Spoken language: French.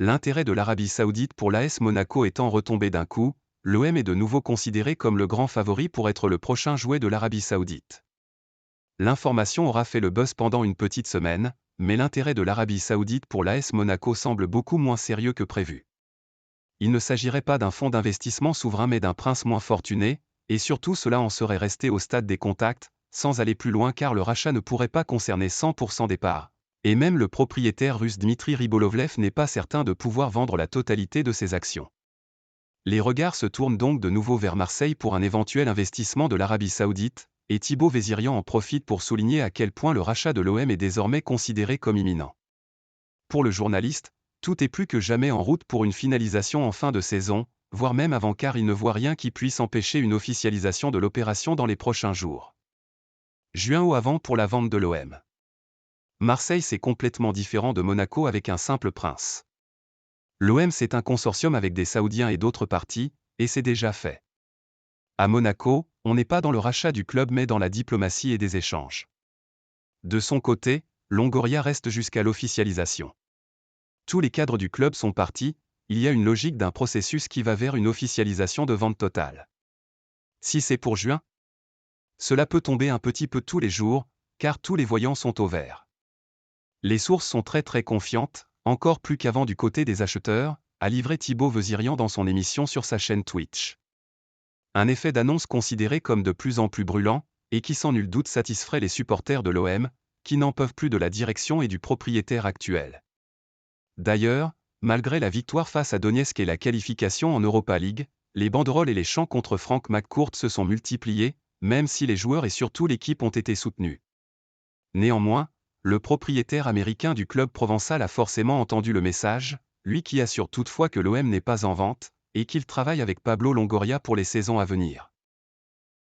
L'intérêt de l'Arabie Saoudite pour l'AS Monaco étant retombé d'un coup, l'OM est de nouveau considéré comme le grand favori pour être le prochain jouet de l'Arabie Saoudite. L'information aura fait le buzz pendant une petite semaine, mais l'intérêt de l'Arabie Saoudite pour l'AS Monaco semble beaucoup moins sérieux que prévu. Il ne s'agirait pas d'un fonds d'investissement souverain mais d'un prince moins fortuné, et surtout cela en serait resté au stade des contacts, sans aller plus loin car le rachat ne pourrait pas concerner 100% des parts. Et même le propriétaire russe Dmitry Ribolovlev n'est pas certain de pouvoir vendre la totalité de ses actions. Les regards se tournent donc de nouveau vers Marseille pour un éventuel investissement de l'Arabie Saoudite, et Thibaut Vézirian en profite pour souligner à quel point le rachat de l'OM est désormais considéré comme imminent. Pour le journaliste, tout est plus que jamais en route pour une finalisation en fin de saison, voire même avant car il ne voit rien qui puisse empêcher une officialisation de l'opération dans les prochains jours. Juin ou avant pour la vente de l'OM. Marseille c'est complètement différent de Monaco avec un simple prince. L'OM c'est un consortium avec des Saoudiens et d'autres parties, et c'est déjà fait. À Monaco, on n'est pas dans le rachat du club mais dans la diplomatie et des échanges. De son côté, Longoria reste jusqu'à l'officialisation. Tous les cadres du club sont partis, il y a une logique d'un processus qui va vers une officialisation de vente totale. Si c'est pour juin, cela peut tomber un petit peu tous les jours, car tous les voyants sont au vert. Les sources sont très confiantes, encore plus qu'avant du côté des acheteurs, a livré Thibaut Vézirian dans son émission sur sa chaîne Twitch. Un effet d'annonce considéré comme de plus en plus brûlant, et qui sans nul doute satisferait les supporters de l'OM, qui n'en peuvent plus de la direction et du propriétaire actuel. D'ailleurs, malgré la victoire face à Donetsk et la qualification en Europa League, les banderoles et les chants contre Frank McCourt se sont multipliés, même si les joueurs et surtout l'équipe ont été soutenus. Néanmoins, le propriétaire américain du club provençal a forcément entendu le message, lui qui assure toutefois que l'OM n'est pas en vente, et qu'il travaille avec Pablo Longoria pour les saisons à venir.